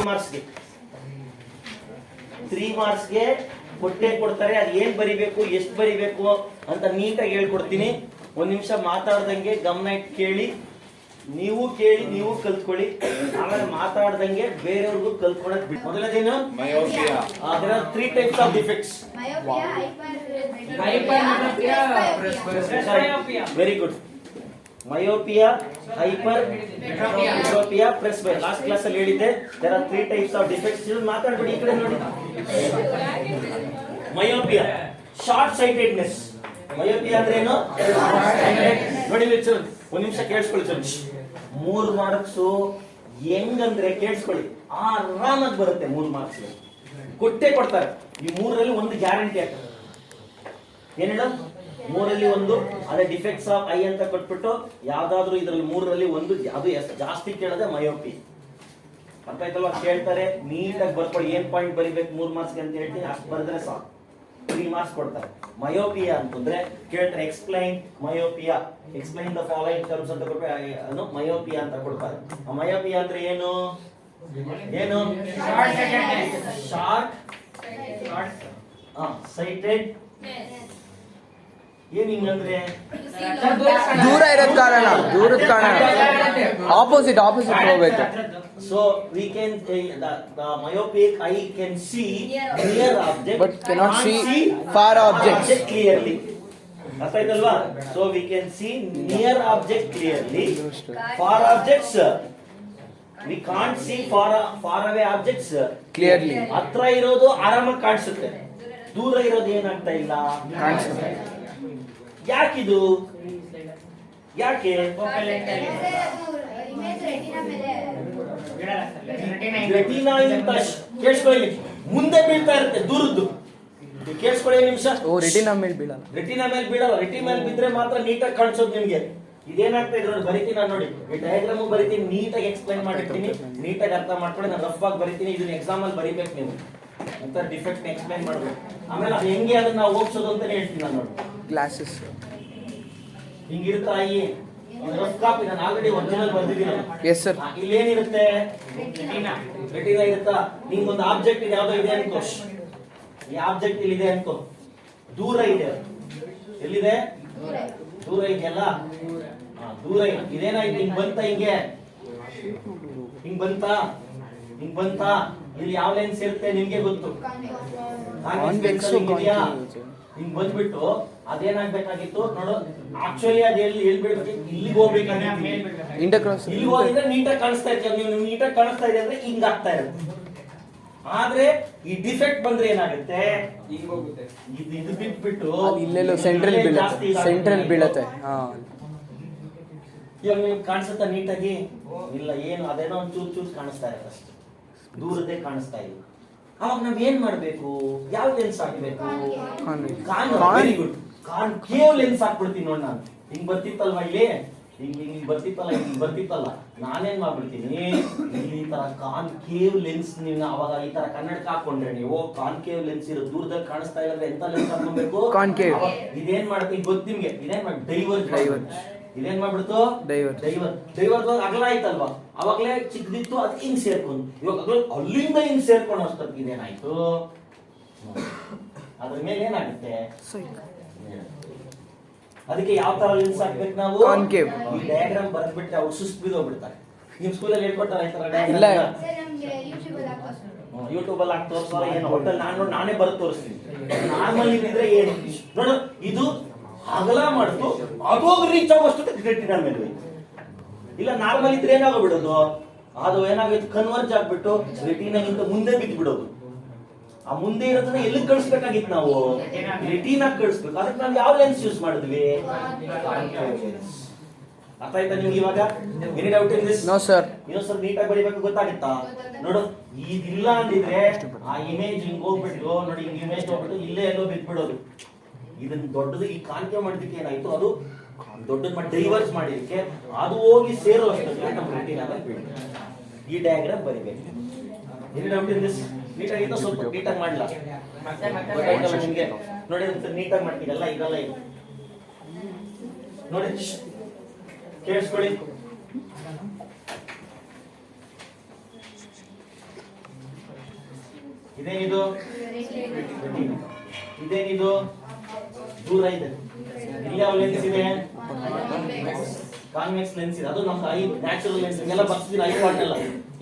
ಮಾರ್ಕ್ಸ್ಗೆ 3 ಮಾರ್ಕ್ಸ್ಗೆ ಕೊಟ್ಟೆ ಕೊಡ್ತಾರೆ. ಅದು ಏನ್ ಬರಿಬೇಕು, ಎಷ್ಟು ಬರಿಬೇಕು ಅಂತ ನೀಟಾಗಿ ಹೇಳ್ಕೊಡ್ತೀನಿ. ಒಂದ್ ನಿಮಿಷ ಮಾತಾಡ್ದಂಗೆ ಗಮನ ಇಟ್ಟು ಕೇಳಿ, ನೀವು ಕಲ್ತ್ಕೊಳ್ಳಿ. ಆಮೇಲೆ ಮಾತಾಡ್ದಂಗೆ ಬೇರೆಯವ್ರಿಗೂ ಕಲ್ತ್ಕೊಳಕ್ ಬಿಟ್ಟು. ಮೊದಲನೇದೇನು ಅದರ 3 types of defects. Very good. Myopia, hypermetropia, presbyopia. Last class ಅಲ್ಲಿ ಹೇಳಿದ್ದೆ there are 3 types of defects. ಮಾತಾಡ್ಬಿಡಿ, ಈ ಕಡೆ ನೋಡಿ. Myopia short sightedness. ಮಯೋಪಿಯಾ ಅಂದ್ರೆ ಏನು ನೋಡಿ. ಒಂದ್ ನಿಮಿಷ ಕೇಳಿಸ್ಕೊಳ್ಳಿ ಸರ್. 3 ಮಾರ್ಕ್ಸ್ ಹೆಂಗಂದ್ರೆ ಕೇಳಿಸ್ಕೊಳ್ಳಿ, ಆರಾಮಾಗಿ ಬರುತ್ತೆ. 3 ಮಾರ್ಕ್ಸ್ ಕೊಟ್ಟೆ ಕೊಡ್ತಾರೆ. ಈ 3ರಲ್ಲಿ ಒಂದು ಗ್ಯಾರಂಟಿ ಆಗ್ತದೆ. ಏನ್ ಹೇಳ? 3ರಲ್ಲಿ ಒಂದು ಅದೇ ಡಿಫೆಕ್ಟ್ಸ್ ಆಫ್ ಐ ಅಂತ ಕೊಟ್ಬಿಟ್ಟು ಯಾವ್ದಾದ್ರು ಇದ್ರಲ್ಲಿ 3ರಲ್ಲಿ ಒಂದು, ಅದು ಜಾಸ್ತಿ ಕೇಳದೆ ಮಯೋಪಿ. ಅರ್ಥ ಆಯ್ತಲ್ವಾ? ಕೇಳ್ತಾರೆ, ನೀಟಾಗಿ ಬರ್ಕೊಳ್ಳಿ. ಏನ್ ಪಾಯಿಂಟ್ ಬರಿಬೇಕು 3 ಮಾರ್ಕ್ಸ್ಗೆ ಅಂತ ಹೇಳ್ತೀನಿ, ಅಷ್ಟು ಬರೆದ್ರೆ ಸಾಕು. 3 ಮಾರ್ಕ್ಸ್ ಕೊಡ್ತಾರೆ. ಮಯೋಪಿಯಾ ಅಂತಂದ್ರೆ ಕೇಳ್ತಾರೆ, explain myopia, explain the following terms ಅಂತ ಕೊಟ್ಟು ಮಯೋಪಿಯಾ ಅಂತ ಕೊಡ್ತಾರೆ. ಮಯೋಪಿಯಾ ಅಂದ್ರೆ ಏನು? Short sighted. ಏನ್ ಹಿಂಗಂದ್ರೆ ದೂರ ಇರೋದ್ ಕಾರಣ, ದೂರದ ಕಾರಣ. ಆಪೋಸಿಟ್ ಹೋಗ್ಬೇಕು. So we can the myopic eye can see near object but cannot see far objects clearly. ಅರ್ಥ ಆಯ್ತಲ್ವಾ? So we can see near object clearly, far objects we can't see, far away objects clearly. ಹತ್ರ ಇರೋದು ಆರಾಮಾಗಿ ಕಾಣಿಸುತ್ತೆ, ದೂರ ಇರೋದು ಏನಾಗ್ತಾ ಇಲ್ಲ, ಕಾಣಿಸುತ್ತೆ. ಯಾಕಿದು? ಯಾಕೆ? ರೆಟಿನಾ ಇಂದ ಕೇಳಿಸ್ಕೊಳ್ಳಿ, ಮುಂದೆ ಬೀಳ್ತಾ ಇರುತ್ತೆ ದೂರದ್ದು. ಕೇಳಿಸ್ಕೊಳ್ಳಿ ನಿಮಿಷ. ರೆಟಿನಾ ಮೇಲೆ ಬೀಳಲ್ಲ. ರೆಟಿನಾ ಮೇಲೆ ಬಿದ್ರೆ ಮಾತ್ರ ನೀಟಾಗಿ ಕಾಣಿಸೋದು ನಿಮ್ಗೆ. ಇದೇನಾಗ್ತಾ ಇದೆ ನೋಡಿ, ಬರಿತೀನಿ ನಾನು ನೋಡಿ. ಈ ಡಯಾಗ್ರಾಮ್ ಬರಿತೀನಿ, ನೀಟಾಗಿ ಎಕ್ಸ್ಪ್ಲೈನ್ ಮಾಡಿರ್ತೀನಿ, ನೀಟಾಗಿ ಅರ್ಥ ಮಾಡ್ಕೊಳ್ಳಿ. ನಾನು ರಫ್ ಆಗಿ ಬರಿತೀನಿ, ಇದನ್ನ ಎಕ್ಸಾಮ್ ಅಲ್ಲಿ ಬರಿಬೇಕು ನೀವು ಅಂತ. ಡಿಫೆಕ್ಟ್ ಎಕ್ಸ್ಪ್ಲೈನ್ ಮಾಡ್ಬೇಕು. ಆಮೇಲೆ ಅದು ಹೆಂಗೆ ಅದನ್ನ ನಾವು ಹೋಗ್ಸೋದು ಅಂತ ಹೇಳ್ತೀನಿ ನಾನು ನೋಡಿ. ಗ್ಲಾಸಸ್ ಹಿಂಗಿರ್ತಾಯಿ ರಫ್ ಕಾಪಿ ನಾನು ಆಲ್ರೆಡಿ ಒರಿಜಿನಲ್ ಬರ್ದಿದ್ದೀನಿ. Yes sir. ಇಲ್ಲೇನಿರುತ್ತೆ? ರೆಟಿನಾ ಇರುತ್ತಾ? ನಿಮ್ಗೊಂದು ಆಬ್ಜೆಕ್ಟ್ ಇದೆ, ಯಾವ್ದೋ ಇದೆ ಅನ್ಕೋ. ಈ ಆಬ್ಜೆಕ್ಟ್ ಇಲ್ಲಿದೆ ಅನ್ಕೋ, ದೂರ ಇದೆ. ಎಲ್ಲಿದೆ? ದೂರ ಇದೆಯಲ್ಲ, ದೂರ ಇದೆ. ಇದೇನಾಯ್ತು? ಹಿಂಗ್ ಬಂತ, ಹಿಂಗ್ ಬಂತ. ಇಲ್ಲಿ ಯಾವ ಲೈನ್ ಸೇರುತ್ತೆ ನಿಮ್ಗೆ ಗೊತ್ತು. ಹಿಂಗ್ ಬಂದ್ಬಿಟ್ಟು ಅದೇನಾಗ್ಬೇಕಾಗಿತ್ತು ನೋಡು. ಆಕ್ಚುಲಿ ಅದು ಎಲ್ಲಿ ಬೀಳ್ಬೇಕು? ಇಲ್ಲಿಗೆ ಹೋಗ್ಬೇಕಾಗಿತ್ತು. ಇಲ್ಲಿ ಹೋಗಿದ್ರೆ ನೀಟಾಗಿ ಕಾಣಿಸ್ತಾ ಇರ್ತೀವಿ. ನೀವು ನೀಟಾಗಿ ಕಾಣಿಸ್ತಾ ಇದೆ ಅಂದ್ರೆ ಹಿಂಗ್ ಆಗ್ತಾ ಇರುತ್ತೆ. ಆದ್ರೆ ಈ ಡಿಫೆಕ್ಟ್ ಬಂದ್ರೆ ಏನಾಗುತ್ತೆ? ಇದು ಬಿಟ್ಬಿಟ್ಟು ಇಲ್ಲೆಲ್ಲೋ ಸೆಂಟ್ರಲ್ ಬೀಳತ್ತೆ. ಇವಾಗ ನಿಮ್ಗೆ ಕಾಣಿಸುತ್ತಾ ನೀಟಾಗಿ? ಇಲ್ಲ, ಏನು ಅದೇನೋ ಒಂದು ಚೂರ್ ಕಾಣಿಸ್ತಾ ಇರುತ್ತೆ ಅಷ್ಟೇ, ದೂರದೇ ಕಾಣಿಸ್ತಾ ಇಲ್ಲ. ಅವಾಗ ನಾವ್ ಏನ್ ಮಾಡ್ಬೇಕು? ಯಾವ ಲೆನ್ಸ್ ಹಾಕ್ಬೇಕು? Very good. ಕಾನ್ಕೇವ್ ಲೆನ್ಸ್ ಹಾಕ್ಬಿಡ್ತೀನಿ ನೋಡಿ ನಾನು. ಹಿಂಗ್ ಬರ್ತಿತ್ತಲ್ವಾ ಇಲ್ಲಿ, ಹಿಂಗ್ ಬರ್ತಿತ್ತಲ್ಲ, ನಾನೇನ್ ಮಾಡ್ಬಿಡ್ತೀನಿ, ಇಲ್ಲಿ ಈ ತರ ಕಾನ್ಕೇವ್ ಲೆನ್ಸ್. ನೀವು ಅವಾಗ ಈ ತರ ಕನ್ನಡಕ ಹಾಕೊಂಡ್ರೆ ನೀವು ಕಾನ್ಕೇವ್ ಲೆನ್ಸ್ ಇರೋ ದೂರದಲ್ಲಿ ಕಾಣಿಸ್ತಾ ಇಲ್ಲ ಎಂತ ಲೆನ್ಸ್ ಹಾಕೊಬೇಕು? ಕಾನ್ಕೇವ್. ಇದೇನ್ ಮಾಡ್ತೀನಿ ಗೊತ್ತು ನಿಮ್ಗೆ? ಇದೇನ್ ಮಾಡಿ ಡೈವರ್ಜ್. ಇದೇನ್ ಮಾಡ್ಬಿಡ್ತು? ಡೈವರ್ಜ್ ಅಗಲ ಆಯ್ತಲ್ವಾ, ಅವಾಗ್ಲೇ ಚಿಕ್ಕದಿತ್ತು, ಅದು ಹಿಂಗ್ ಸೇರ್ಕೊಂಡು ಇವಾಗ ಅಲ್ಲಿಂದ ಹಿಂಗ್ ಸೇರ್ಕೊಂಡು ಅಷ್ಟೊತ್ತಿಗೆ ಇದೇನಾಯ್ತು? ಅದ್ರ ಮೇಲೆ ಏನಾಗುತ್ತೆ? ಅದಕ್ಕೆ ಯಾವ ತರ ಲೆನ್ಸ್ ಹಾಕ್ಬೇಕು ನಾವು? ಈ ಡಯಾಗ್ರಾಮ್ ಬರ್ದ್ಬಿಟ್ರೆ ಅವ್ರು ಸುಸ್ತು ಬಿದ್ದೋಗ್ಬಿಡ್ತಾರೆ. ನಿಮ್ ಸ್ಕೂಲಲ್ಲಿ ಹೇಳ್ಕೊಡ್ತಾರೆ ಈ ತರ ಡಯಾಗ್ರಾಮ್? ಯೂಟ್ಯೂಬ್ ಅಲ್ಲಿ ಹಾಕಿ ತೋರಿಸೋ ಏನು ಹೋಟೆಲ್ ನಾನೇ ಬರೆದು ತೋರಿಸ್ತೀನಿ. ನಾರ್ಮಲ್ ಇದ್ರೆ ಏನು ನೋಡು, ಇದು ಅಗಲ ಮಾಡ್ತು ಅದೋಗ ರೀಚ್ ಆಗೋಷ್ಟು ರೆಟಿನಾ ಮೇಲೆ. ಇಲ್ಲ ನಾರ್ಮಲ್ ಇದ್ರೆ ಏನಾಗೋಗ್ಬಿಡೋದು? ಅದು ಏನಾಗುತ್ತೆ? ಕನ್ವರ್ಜ್ ಆಗ್ಬಿಟ್ಟು ರೆಟಿನಾಗಿಂತ ಮುಂದೆ ಬಿದ್ದು ಬಿಡೋದು. ಆ ಮುಂದೆ ಇರೋದನ್ನ ಎಲ್ಲಿ ಕಳಿಸ್ಬೇಕಾಗಿತ್ತು? ನಾವು ರೆಟಿನಾ ಕಳಿಸ್ಬೇಕು. ಅದಕ್ಕೆ ನಾವು ಯಾವ ಲೆನ್ಸ್ ಯೂಸ್ ಮಾಡಿದ್ವಿ? ಅರ್ಥ ಆಯ್ತಾ ನಿಮ್ಗೆ ಇವಾಗ? Any doubt in this? No sir. ಇನ್ನೊಂದ್ಸಲ ನೀಟಾಗಿ ಬರೀಬೇಕು, ಗೊತ್ತಾಗುತ್ತಾ? ನೋಡು, ಇದಿಲ್ಲ ಅಂದಿದ್ರೆ ಆ ಇಮೇಜ್ ಹಿಂಗ್ ಹೋಗ್ಬಿಟ್ಟು ನೋಡಿ, ಹಿಂಗ್ ಇಮೇಜ್ ಹೋಗ್ಬಿಟ್ಟು ಇಲ್ಲೇ ಎಲ್ಲೋ ಬಿದ್ಬಿಡೋದು. ಇದನ್ನ ದೊಡ್ಡದು ಈ ಕಾನ್ಕೇವ್ ಮಾಡಿದಕ್ಕೆ ಏನಾಯ್ತು? ಅದು ದೊಡ್ಡದ್ ಮಾಡಿ ಡೈವರ್ಸ್ ಮಾಡಿದಕ್ಕೆ ಅದು ಹೋಗಿ ಸೇರೋ ಅಷ್ಟೊತ್ತಿಗೆ ನಮ್ಮ ರೆಟಿನಾಗ ಬೀಳುತ್ತೆ. ಈ ಡಯಾಗ್ರಾಮ್ ಬರಿಬೇಕು. Any doubt in this? ನೀಟಾಗಿತ್ತು, ಸ್ವಲ್ಪ ನೀಟಾಗಿ ಮಾಡಲ್ಲ ನಿಮ್ಗೆ ನೋಡಿ. ನೀಟಾಗಿ ಮಾಡ್ತೀರಲ್ಲ, ಇದೆಲ್ಲ ಇದು ನೋಡಿ, ಕೇಳಿಸ್ಕೊಳ್ಳಿ. ಇದೇನಿದು ಇದೇನಿದು ದೂರ ಇದೆ. ಇಲ್ಲಿ ಯಾವ ಲೆನ್ಸ್ ಇದೆ? ಕಾನ್ವೆಕ್ಸ್ ಲೆನ್ಸ್ ಇದೆ. ಅದು ನಮ್ಮ ಐ ನ್ಯಾಚುರಲ್ ಲೆನ್ಸ್ ಎಲ್ಲ ಬರ್ತಿದ್ದೀನಿ ಐ ಪಾರ್ಟ್ ಎಲ್ಲ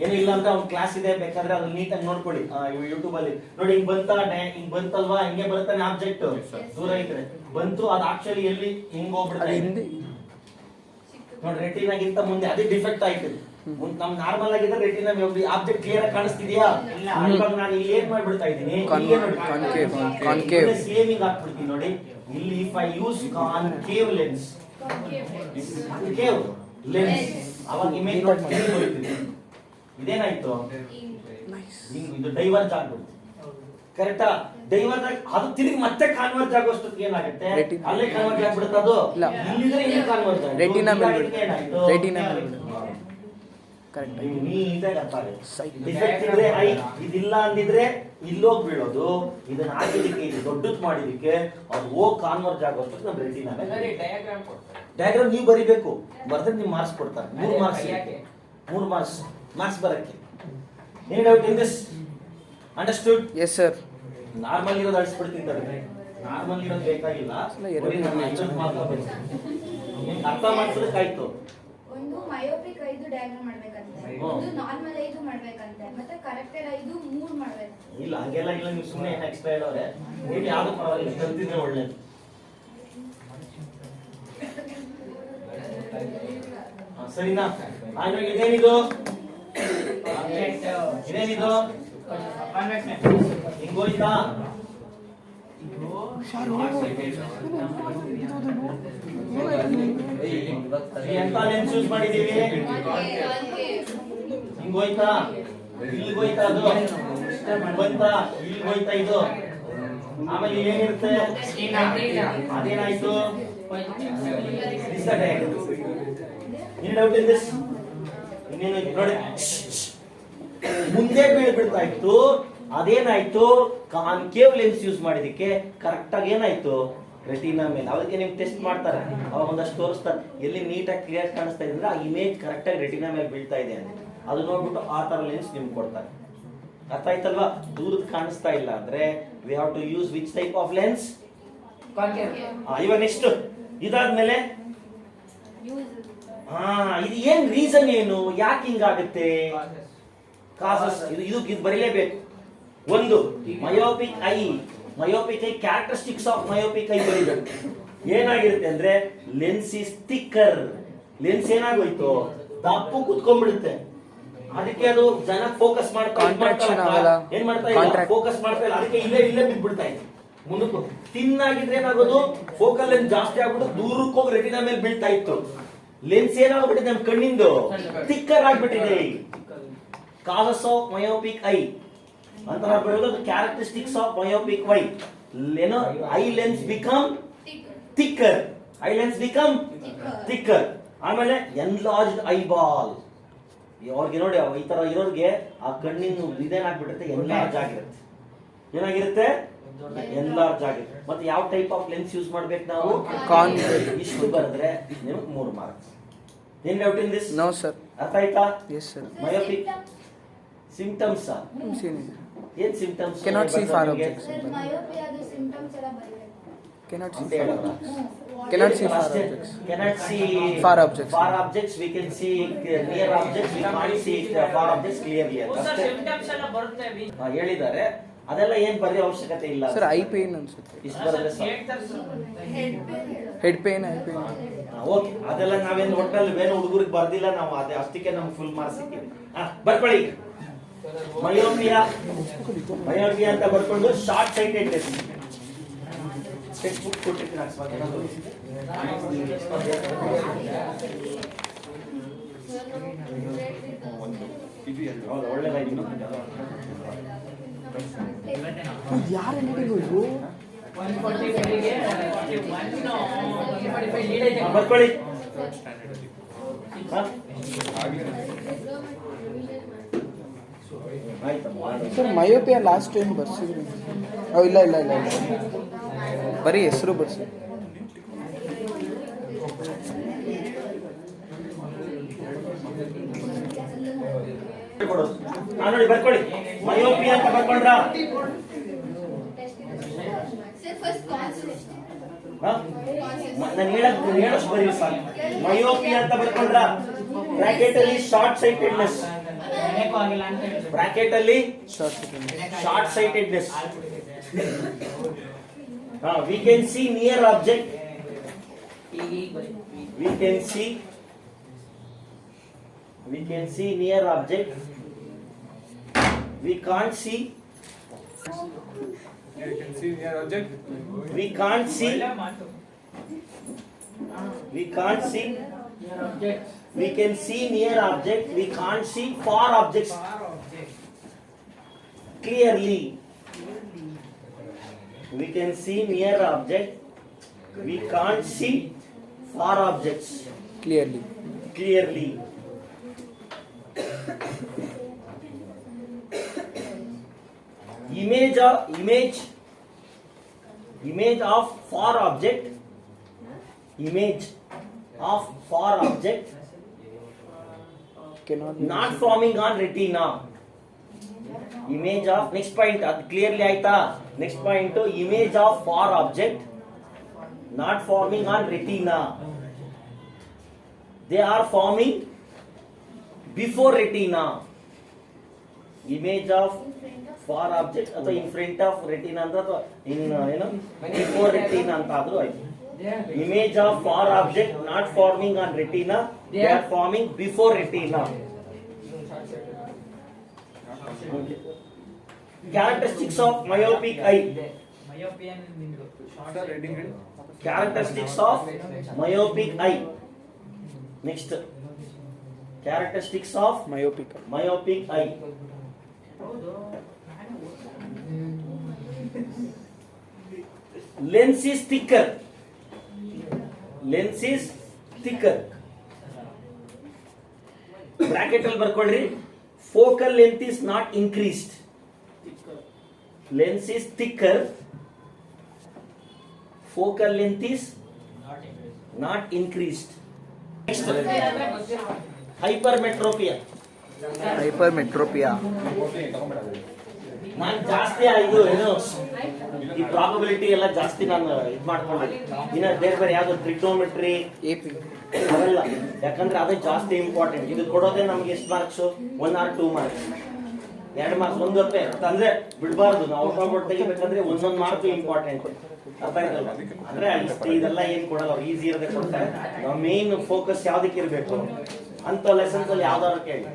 ಏನು ಇಲ್ಲ ಅಂತ ಒಂದು ಕ್ಲಾಸ್ ಇದೆ, ಬೇಕಾದ್ರೆ ಅದನ್ನ ನೀಟಾಗಿ ನೋಡ್ಕೊಳ್ಳಿ ಯೂಟ್ಯೂಬ್ ಅಲ್ಲಿ ನೋಡಿ. ಹಿಂಗ್ ಹಿಂಗ್ ಬಂತಲ್ವಾ, ಹಿಂಗೆ ಬರ್ತಾನೆ ಆಬ್ಜೆಕ್ಟ್ ದೂರ ಇದ್ರೆ ಬಂತು. ಅದು ಆಕ್ಚುಲಿ ಎಲ್ಲಿ ಹಿಂಗ್ ಹೋಗ್ಬಿಡ್ತಾರೆ ನೋಡಿ, ರೆಟಿನಾಗಿಂತ ಮುಂದೆ ಅದು ಡಿಫೆಕ್ಟ್ ಆಯ್ತು. ನಮ್ ನಾರ್ಮಲ್ ಆಗಿದ್ರೆ ರೆಟಿನಾ ಆಬ್ಜೆಕ್ಟ್ ಕ್ಲಿಯರ್ ಆಗಿ ಕಾಣಿಸ್ತಿದ್ಯಾ? ಇವಾಗ ನಾನು ಇಲ್ಲಿ ಏನ್ ಮಾಡ್ಬಿಡ್ತಾ ಇದ್ದೀನಿ, ಸೇವಿಂಗ್ ಹಾಕ್ಬಿಡ್ತೀನಿ ನೋಡಿ. ಇಲ್ಲಿ if I use concave lens, concave lens, ಅವಾಗ ಇಮೇಜ್ ನೋಡಿ ಇದೇನಾಯ್ತು, ಇದು ಡೈವರ್ಜ್ ಆಗ್ಬಿಡುತ್ತೆ. ಕರೆಕ್ಟಾ? ಡೈವರ್ಜ್ ಆಗಿ ಅದು ತಿರುಗಿ ಮತ್ತೆ ಕಾನ್ವರ್ಜ್ ಆಗೋಷ್ಟೊತ್ತಿಗೆ ಏನಾಗುತ್ತೆ, ಅಲ್ಲೇ ಕನ್ವರ್ಜ್ ಆಗ್ಬಿಡುತ್ತೆ. ಅದು ಇಲ್ಲಿದ್ರೆ ಇಲ್ಲಿ ಕನ್ವರ್ಜ್ ಆಗುತ್ತೆ. ರೆಟಿನಾ ಕರೆಕ್ಟ್ ನೀಟಾಗಿ ಅರ್ಥ ಆಗುತ್ತೆ. ಡಿಫೆಕ್ಟ್ ಇದ್ರೆ ಐ ಇದಿಲ್ಲ ಅಂದಿದ್ರೆ ಇಲ್ಲೋಗ್ ಬೀಳೋದು, ಇದನ್ನ ಹಾಕಿದಕ್ಕೆ ಇದು ದೊಡ್ಡದ್ ಮಾಡಿದಕ್ಕೆ ಅದು ಹೋಗ್ ಕಾನ್ವರ್ಜ್ ಆಗೋಷ್ಟು ನಮ್ಮ ರೆಟಿನಾ ಡಯಾಗ್ರಾಮ್ ನೀವು ಬರಿಬೇಕು. ಬರ್ದ್ರೆ ನೀವು ಮಾರ್ಕ್ಸ್ ಕೊಡ್ತಾರೆ. 3 ಮಾರ್ಕ್ಸ್ ಬರಕ್ಕೆ. Any doubt in this? Understood? Yes sir. Normal ಇರೋದು ಅಳಿಸ್ಬಿಡ್ತೀನಿ. ನಾರ್ಮಲ್ ಇರೋದು ಬೇಕಾಗಿಲ್ಲ, ಅರ್ಥ ಮಾಡ್ಸೋದಕ್ಕಾಯ್ತು. ಒಂದು ಮಯೋಪಿಕ್ 5 ಡಯಾಗ್ರಾಮ್ ಮಾಡ್ಬೇಕಂತೆ, ಒಂದು ನಾರ್ಮಲ್ 5 ಮಾಡ್ಬೇಕಂತೆ, ಮತ್ತೆ ಕರೆಕ್ಟೆಡ್ 5 3 ಮಾಡ್ಬೇಕು. ಇಲ್ಲ ಹಂಗೆಲ್ಲ ಇಲ್ಲ, ನೀವು ಸುಮ್ಮನೆ ಎಕ್ಸ್ಟ್ರಾ ಹೇಳೋರೆ. ನೀವು ಯಾವ್ದು ಪರವಾಗಿಲ್ಲ, ಕಲ್ತಿದ್ರೆ ಒಳ್ಳೇದು. ಸರಿನಾ? ಇದೇನಿದು? ಇದೇನಿದು? ಹಿಂಗೋಯ್ತಾ? ಎಂತ ಲೆನ್ಸ್ ಯೂಸ್ ಮಾಡಿದೀವಿ? ಹಿಂಗೋಯ್ತಾ? ಇಲ್ಲಿಗೋಯ್ತಾ? ಅದು ಬಂತಾ? ಇಲ್ಲಿಗೋಯ್ತಾ ಇದು? ಆಮೇಲೆ ಏನಿರುತ್ತೆ? ಅದೇನಾಯ್ತು? ಏನು ಡೌಟ್ ಇನ್ ದಿಸ್? ಇನ್ನೇನು ನೋಡಿ, ಮುಂದೆ ಬೀಳ್ಬಿಡ್ತಾ ಇತ್ತು. ಅದೇನಾಯ್ತು, ಕಾನ್ಕೇವ್ ಲೆನ್ಸ್ ಯೂಸ್ ಮಾಡಿದಕ್ಕೆ ಕರೆಕ್ಟ್ ಆಗಿ ಏನಾಯ್ತು, ರೆಟಿನಾ ಮೇಲೆ. ಅದಕ್ಕೆ ನಿಮ್ಗೆ ಟೆಸ್ಟ್ ಮಾಡ್ತಾರೆ, ಅವಾಗ ಒಂದಷ್ಟು ತೋರಿಸ್ತಾರೆ ಎಲ್ಲಿ ನೀಟಾಗಿ ಕ್ಲಿಯರ್ ಕಾಣಿಸ್ತಾ ಇದೆ ಅಂದ್ರೆ ಆ ಇಮೇಜ್ ಕರೆಕ್ಟ್ ಆಗಿ ರೆಟಿನಾ ಮೇಲೆ ಬೀಳ್ತಾ ಇದೆ ಅಂತ. ಅದು ನೋಡ್ಬಿಟ್ಟು ಆ ತರ ಲೆನ್ಸ್ ನಿಮ್ಗೆ ಕೊಡ್ತಾರೆ. ಅರ್ಥ ಆಯ್ತಲ್ವಾ? ದೂರದ ಕಾಣಿಸ್ತಾ ಇಲ್ಲ ಅಂದ್ರೆ we have to use which type of lens? ಇವಾಗ ನೆಕ್ಸ್ಟ್ ಇದಾದ್ಮೇಲೆ ಇದು ಏನ್ ರೀಸನ್, ಏನು ಯಾಕೆ ಹಿಂಗಾಗುತ್ತೆ? ಕಾಸಸ್ ಇದು ಬರೀಲೇಬೇಕು. ಒಂದು ಮಯೋಪಿಕ್ ಐ ಕ್ಯಾರೆಕ್ಟರಿಸ್ಟಿಕ್ಸ್ ಆಫ್ ಮಯೋಪಿಕ್ ಐ ಬರೀಬೇಕು. ಏನಾಗಿರುತ್ತೆ ಅಂದ್ರೆ ಲೆನ್ಸ್ ಇಸ್ ಥಿಕ್ಕರ್. ಲೆನ್ಸ್ ಏನಾಗೋಯ್ತು, ದಪ್ಪು ಕುತ್ಕೊಂಡ್ಬಿಡುತ್ತೆ. ಅದಕ್ಕೆ ಅದು ಜನ ಫೋಕಸ್ ಮಾಡ್ತಾ ಏನ್ ಮಾಡ್ತಾ ಇಲ್ಲ, ಫೋಕಸ್ ಮಾಡ್ತಾ ಇಲ್ಲ. ಅದಕ್ಕೆ ಇಲ್ಲೇ ಬಿದ್ಬಿಡ್ತಾ ಇದೆ. ಮುಂದಕ್ಕೂ ತಿನ್ನಾಗಿದ್ರೆ ಏನಾಗೋದು, ಫೋಕಲ್ ಲೆನ್ಸ್ ಜಾಸ್ತಿ ಆಗ್ಬಿಟ್ಟು ದೂರಕ್ಕೆ ಹೋಗಿ ರೆಟಿನಾ ಮೇಲೆ ಬೀಳ್ತಾ ಇತ್ತು. ಲೆನ್ಸ್ ಏನಾಗ್ಬಿಟ್ಟಿದೆ, ನಮ್ ಕಣ್ಣಿಂದು ಥಿಕ್ಕರ್ ಆಗ್ಬಿಟ್ಟಿದೆ. ಕಾಸಸ್ ಆಫ್ ಮಯೋಪಿಕ್ ಐ ಅಂತ ಬರೋದು ಕ್ಯಾರೆಕ್ಟರಿಸ್ಟಿಕ್ಸ್ ಆಫ್ ಮಯೋಪಿಕ್ ಐ. ಏನೋ ಐ ಲೆನ್ಸ್ ಬಿಕಮ್ ಥಿಕ್ಕರ್. ಆಮೇಲೆ ಎನ್ಲಾರ್ಜ್ಡ್ ಐಬಾಲ್. ಅವ್ರಿಗೆ ನೋಡಿ, ಈ ತರ ಇರೋರಿಗೆ ಆ ಕಣ್ಣಿನ ಇದೇನಾಗ್ಬಿಡುತ್ತೆ, ಎನ್ಲಾರ್ಜ್ ಆಗಿರುತ್ತೆ. ಏನಾಗಿರುತ್ತೆ, ಎನ್ಲಾರ್ಜ್ ಆಗಿರುತ್ತೆ. ಮತ್ತೆ ಯಾವ ಟೈಪ್ ಆಫ್ ಲೆನ್ಸ್ ಯೂಸ್ ಮಾಡ್ಬೇಕು ನಾವು? ಇಷ್ಟು ಬರೆದ್ರೆ ನಿಮ್ಗೆ 3 ಮಾರ್ಕ್ಸ್. ಏನ್ doubt in this? No sir. ಅರ್ಥ ಆಯ್ತಾ? Yes sir. ಮಯೋಪಿಕ್ ಸಿಂಪ್ಟಮ್ಸ್ ಏನ್ symptoms? Cannot see far objects. Sir ಮಯೋಪಿಯಾದ ಸಿಂಪ್ಟಮ್ಸ್ ಎಲ್ಲ ಬರಬೇಕು. Cannot see far objects. We can see near objects. We can't see far objects clearly. ಹೇಳಿದ್ದಾರೆ. ಅದೆಲ್ಲ ಏನ್ ಬರೆಯೋ ಅವಶ್ಯಕತೆ ಇಲ್ಲ ಸರ್. ಐ ಪೇನ್ ಅನ್ಸುತ್ತೆ. ಇಷ್ಟು ಬರೆದ್ರೆ head pain, I pain. Okay, ಅದೆಲ್ಲ ನಾವೇನು ಒಟ್ಟಲ್ಲಿ ಬೇರೆ ಹುಡುಗರಿಗೆ ಬರ್ದಿಲ್ಲ ನಾವು. ಅದೇ ಅಷ್ಟಕ್ಕೆ ನಮ್ಗೆ ಫುಲ್ ಮಾರ್ಕ್ಸ್ ಸಿಕ್ಕಿದೆ. ಬರ್ಕೊಳ್ಳಿ. ಮಯೋಪಿಯಾ ಅಂತ ಬರ್ಕೊಂಡು ಶಾರ್ಟ್ ಸೈಟೆಡ್ನೆಸ್. ಟೆಕ್ಸ್ಟ್ ಬುಕ್ ಕೊಟ್ಟಿದ್ದೀನಿ ಒಳ್ಳೆದಾಗಿ ಬರ್ಕೊಳ್ಳಿ. ಸರ್ ಮಯೋಪಿಯಾ ಲಾಸ್ಟ್ ಟೈಮ್ ಬರ್ಸಿದ್ರಿ? ಇಲ್ಲ ಬರೀ ಹೆಸರು ಬರ್ಸಿ. ನೋಡಿ ಬರ್ಕೊಳ್ಳಿ. ಮಯೋಪಿ ಅಂತ ಬರ್ಕೊಂಡ್ರ ಸರ್ ಫಸ್ಟ್ ಕಾನ್ಸೆಪ್ಟ್ ನಾನು ಹೇಳಷ್ಟು ಬರೀ ಸಾಕು. ಮಯೋಪಿ ಅಂತ ಬರ್ಕೊಂಡ್ರ ಬ್ರಾಕೆಟ್ ಅಲ್ಲಿ ಶಾರ್ಟ್ ಸೈಟೆಡ್ನೆಸ್, ಬ್ರಾಕೆಟ್ ಅಲ್ಲಿ short sightedness. We can see near object. We can see near object. We can't see. You can see near object. We can't see. We can't see. We can see near object. We can't see far objects clearly. We can see near object. We can't see far objects Clearly. clearly. Image of far object. Image of far object Cannot be not forming on retina. Image of next point ಅದು clearly ಆಯ್ತಾ? Next point image of far object not forming on retina. They are forming before retina. Image of far object ಅಥವಾ in front of retina ಅಂತ ಅಥವಾ in ಏನು before retina ಅಂತ ಆದ್ರೂ ಆಯ್ತು. Image of far object not forming on retina. They are forming before retina. Okay. Characteristics of myopic eye. Sir, reading it. Characteristics of myopic eye. Next. Characteristics of Myopic. eye. Lens is thicker. Lens is thicker. Bracket ಅಲ್ಲಿ ಬರ್ಕೊಳ್ಳ್ರಿ. Focal length is not increased. Lens is thicker. Focal length is not increased. Next. Hypermetropia. Hypermetropia. ನಾನು ಜಾಸ್ತಿ ಇದು ಏನು ಈ probability ಎಲ್ಲ ಜಾಸ್ತಿ ನಾನು ಇದು ಮಾಡ್ಕೊಂಡೆ. ಇನ್ನ ಬೇರೆ ಯಾವ್ದು ಟ್ರಿಗ್ನೋಮೆಟ್ರಿ AP. ಅವೆಲ್ಲ ಯಾಕಂದ್ರೆ ಅದೇ ಜಾಸ್ತಿ ಇಂಪಾರ್ಟೆಂಟ್. ಇದು ಕೊಡೋದೇ ನಮ್ಗೆ ಎಷ್ಟು ಮಾರ್ಕ್ಸ್? 1 or 2 ಮಾರ್ಕ್ಸ್, 2 ಮಾರ್ಕ್ಸ್ ಒಂದೊಪ್ಪೆ ಅಂದ್ರೆ ಬಿಡಬಾರ್ದು. ನಾವು ಔಟ್ ಆಫ್ ಔಟ್ ತೆಗಿಬೇಕಂದ್ರೆ ಒಂದೊಂದು ಮಾರ್ಕ್ ಇಂಪಾರ್ಟೆಂಟ್. ಅರ್ಥ ಆಯ್ತಲ್ಲ? ಅಂದ್ರೆ ಇಷ್ಟು ಇದೆಲ್ಲ ಏನ್ ಕೊಡಲ್ಲ, ಅವ್ರು ಈಸಿ ಇರೋದೇ ಕೊಡ್ತಾರೆ. ನಾವು ಮೇನ್ ಫೋಕಸ್ ಯಾವ್ದಕ್ಕೆ ಇರಬೇಕು ಅಂತ ಲೆಸನ್ಸ್ ಅಲ್ಲಿ ಯಾವ್ದಾದ್ರು ಕೇಳಿ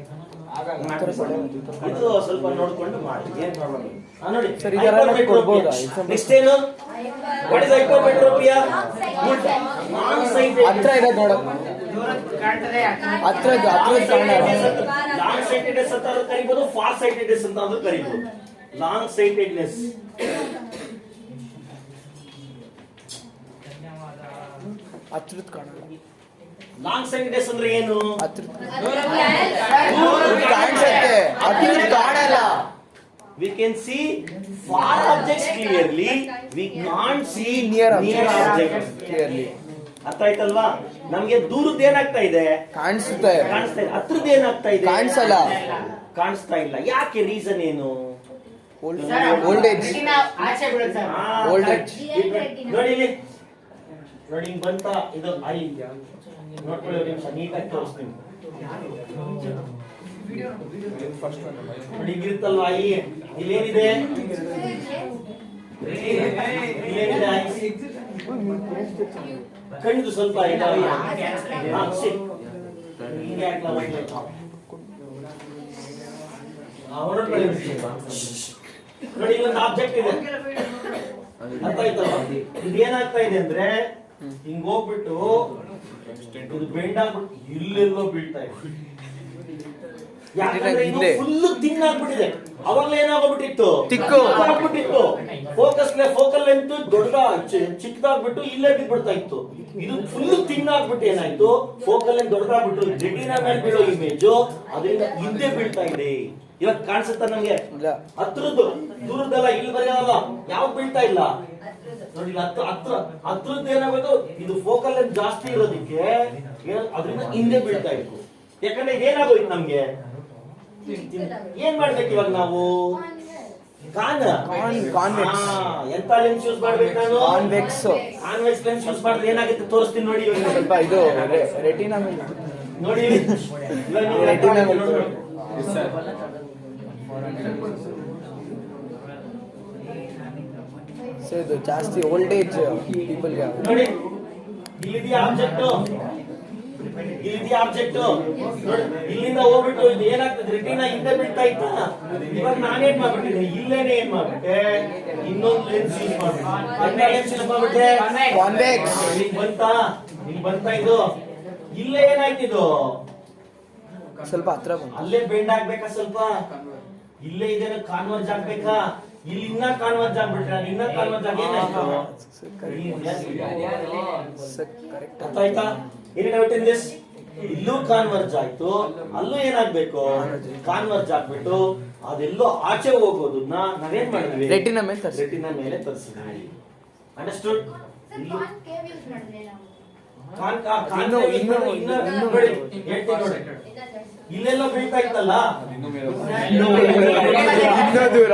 ಇದು ಸ್ವಲ್ಪ ನೋಡ್ಕೊಂಡು ಮಾಡಿ, ಏನ್ ಪ್ರಾಬ್ಲಮ್ ಇಲ್ಲ. ನೋಡಿ ಸರ್, ಇದೆಲ್ಲ ಕೊಡ್ಬೋದಾ? ನೆಕ್ಸ್ಟ್ ಏನು? What is hypermetropia? Non sighted. ಹತ್ರ ಇದೆ ನೋಡಕ್. ಹತ್ರ ಲಾಂಗ್ ಸೈಟೆಡ್ನೆಸ್ ಅಂತ ಕರಿಬಹುದು, ಫಾರ್ ಸೈಟೆಡ್ನೆಸ್ ಅಂತ ಕರಿಬಹುದು. Long sightedness. ಹತ್ರದ ಕಾಣಲ್ಲ. ಲಾಂಗ್ ಸೈಟೆಡ್ನೆಸ್ ಅಂದ್ರೆ ಏನು? ಹತ್ರದ ಕಾಣಿಸುತ್ತೆ, ಹತ್ರದ ಕಾಣಲ್ಲ. We can see far objects clearly. We can't see Near objects clearly. ಅರ್ಥ ಆಯ್ತಲ್ವಾ? ನಮ್ಗೆ ದೂರದ್ದು ಏನಾಗ್ತಾ ಇದೆ? ಕಾಣಿಸುತ್ತೆ, ಕಾಣಿಸ್ತಾ ಇದೆ. ಹತ್ರದ್ದು ಏನಾಗ್ತಾ ಇದೆ? ಕಾಣಿಸಲ್ಲ, ಕಾಣಿಸ್ತಾ ಇಲ್ಲ. ಯಾಕೆ? ರೀಸನ್ ಏನು? Old age. Old age. ನೋಡಿ ಇಲ್ಲಿ, ನೋಡಿ ಹಿಂಗ್ ಬಂತ ಇದು ಐ ನೋಡ್ಕೊಳ್ಳಿ, ಒಂದು ನಿಮಿಷ ನೀಟಾಗಿ ತೋರಿಸ್ತೀನಿ. ನೋಡಿ ಹಿಂಗಿರುತ್ತಲ್ವಾ ಐ, ಇಲ್ಲೇನಿದೆ? ಇಲ್ಲೇನಿದೆ ಐ? ಕಣ್ಣಿದು ಸ್ವಲ್ಪ ಇದಾವೆ. ಹಿಂಗೆ ಹಾಕ್ಲಾ ನೋಡಿ, ಇಲ್ಲೊಂದು ಆಬ್ಜೆಕ್ಟ್ ಇದೆ, ಅರ್ಥ ಆಯ್ತಲ್ಲ? ಇದೇನಾಗ್ತಾ ಇದೆ ಅಂದ್ರೆ ಹಿಂಗ್ ಹೋಗ್ಬಿಟ್ಟು ಇದು ಬೆಂಡ್ ಆಗ್ಬಿಟ್ಟು ಇಲ್ಲೆಲ್ಲೋ ಬೀಳ್ತಾ ಇದೆ. ಯಾಕಂದ್ರೆ ಇದು ಫುಲ್ ತಿನ್ ಆಗ್ಬಿಟ್ಟಿದೆ. ಅವಾಗಲೇ ಏನಾಗ್ಬಿಟ್ಟಿತ್ತು? ತಿಕ್ಕು ಆಗ್ಬಿಟ್ಟಿತ್ತು. ಫೋಕಲ್ ಲೆಂತ್ ದೊಡ್ಡ ಚಿಕ್ಕದಾಗ್ಬಿಟ್ಟು ಇಲ್ಲೇ ಬಿದ್ಬಿಡ್ತಾ ಇತ್ತು. ಇದು ಫುಲ್ ತಿನ್ ಆಗ್ಬಿಟ್ಟು ಏನಾಯ್ತು? ಫೋಕಲ್ ಲೆಂತ್ ದೊಡ್ಡದಾಗ್ಬಿಟ್ಟು ರೆಟಿನಾ ಮೇಲೆ ಬೀಳೋ ಇಮೇಜು ಅದರಿಂದ ಹಿಂದೆ ಬೀಳ್ತಾ ಇದೆ. ಇವಾಗ ಕಾಣಿಸುತ್ತಾ ನಮ್ಗೆ? ಹತ್ರದ್ದು, ದೂರದ್ದೆಲ್ಲ ಇಲ್ಲಿ ಬರೆಯಲ್ಲ, ಯಾವ್ದು ಬೀಳ್ತಾ ಇಲ್ಲ. ನೋಡಿ ಹತ್ರದ್ದು ಏನಾಗೋದು? ಇದು ಫೋಕಲ್ ಲೆಂತ್ ಜಾಸ್ತಿ ಇರೋದಕ್ಕೆ ಅದರಿಂದ ಹಿಂದೆ ಬೀಳ್ತಾ ಇತ್ತು. ಯಾಕಂದ್ರೆ ಇದೇನಾಗೋಯ್ತು ನಮ್ಗೆ? ಏನ್ ಮಾಡ್ಬೇಕು ಇವಾಗ ನಾವು Convex. ಎಂತ ಲೆನ್ಸ್ ಯೂಸ್ ಮಾಡ್ಬೇಕು ನಾನು ಕಾನ್ವೆಕ್ಸ್ ಕಾನ್ವೆಕ್ಸ್ ಲೆನ್ಸ್ ಯೂಸ್ ಮಾಡಿದ್ರೆ ಏನಾಗುತ್ತೆ ತೋರಿಸ್ತೀನಿ ನೋಡಿ ಇವಾಗ. ಸ್ವಲ್ಪ ಇದು ರೆಟಿನಾ ಮೇಲೆ ನೋಡಿ ಇವಾಗ ನೀವು ರೆಟಿನಾ ಮೇಲೆ ನೋಡಿ. ಸೊ ಇದು ಜಾಸ್ತಿ ಓಲ್ಡೇಜ್ ಪೀಪಲ್ಗೆ ನೋಡಿ ಇಲ್ಲಿದೆಯಾ ಆಬ್ಜೆಕ್ಟ್, ಇಲ್ಲಿದೆಯಾ ಆಬ್ಜೆಕ್ಟ್ ನೋಡಿ, ಇಲ್ಲಿಂದ ಹೋಗ್ಬಿಟ್ಟು ಇದು ಏನಾಗ್ತದೆ ರೆಟಿನಾ ಹಿಂದೆ ಬೀಳ್ತಾ ಇತ್ತಾ. ಇವಾಗ ನಾನೇನ್ ಮಾಡ್ಬಿಟ್ಟಿದ್ದೆ ಇಲ್ಲೇನೆ ಏನ್ ಮಾಡ್ಬಿಟ್ಟೆ ಇನ್ನೊಂದು ಲೆನ್ಸ್ ಯೂಸ್ ಮಾಡ್ಬಿಟ್ಟೆ ಲೆನ್ಸ್ ಯೂಸ್ ಮಾಡ್ಬಿಟ್ಟೆ ಕಾನ್ವೆಕ್ಸ್ ಇಲ್ಲಿ ಬಂತಾ ಇದು ಇಲ್ಲೇ ಏನಾಯ್ತು ಇದು ಸ್ವಲ್ಪ ಹತ್ರ ಬಂತು. ಅಲ್ಲೇ ಬೆಂಡ್ ಆಗ್ಬೇಕಾ ಸ್ವಲ್ಪ ಇಲ್ಲೇ ಇದೇನ ಕಾನ್ವರ್ಜ್ ಆಗ್ಬೇಕಾ ಇಲ್ಲಿ ಇನ್ನ ಕಾನ್ವರ್ಜ್ ಆಗ್ಬಿಟ್ರೆ ಇನ್ನ ಕಾನ್ವರ್ಜ್ ಆಗಿ ಏನಾಯ್ತು ಕರೆಕ್ಟ್ ಅರ್ಥ ಆಯ್ತಾ ಏನೇ ಡೌಟ್ ಇನ್ ದಿಸ್ ಇಲ್ಲೂ ಕಾನ್ವರ್ಜ್ ಆಯ್ತು ಅಲ್ಲೂ ಏನಾಗ್ಬೇಕು ಕಾನ್ವರ್ಜ್ ಆಗ್ಬಿಟ್ಟು ಅದೆಲ್ಲೋ ಆಚೆ ಹೋಗೋದನ್ನ ನಾವೇನ್ ಮಾಡಿದ್ವಿ ರೆಟಿನಾ ಮೇಲೆ ತರ್ಸಿ. ರೆಟಿನಾ ಮೇಲೆ ತರಿಸಿದ್ವಿ ಅಂಡರ್ಸ್ಟುಡ್ ಇಲ್ಲೂ ಕೇವ್ ಯೂಸ್ ಮಾಡಿದ್ರೆ ನಾವು ಇನ್ನು ನೋಡಿ, ಹೇಳ್ತೀನಿ ನೋಡಿ. ಇಲ್ಲೆಲ್ಲ ಬೀಳ್ತಾ ಇತ್ತಲ್ಲ ಇನ್ನೂ ದೂರ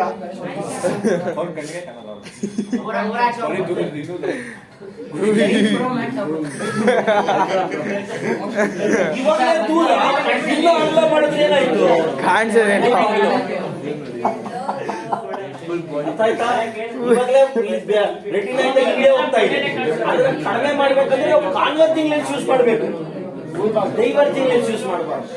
ಇವಾಗಲೇ ದೂರ ಇನ್ನೂ ಅಗಲ ಮಾಡಿದ್ರೆ ಏನಾಯ್ತು ಕಾಣಿಸದೆ ಅರ್ಥ ಆಯ್ತಾ ಇವಾಗಲೇ ರೆಟಿನಾ ಇಂದ ಇಲ್ಲೇ ಹೋಗ್ತಾ ಇದೆ ಅದನ್ನ ಕಡಿಮೆ ಮಾಡ್ಬೇಕಂದ್ರೆ ನಾವು ಕಾನ್ವರ್ಜಿಂಗ್ ಲೆನ್ಸ್ ಯೂಸ್ ಮಾಡ್ಬೇಕು ಡೈವರ್ಜಿಂಗ್ ಲೆನ್ಸ್ ಯೂಸ್ ಮಾಡಬಾರ್ದು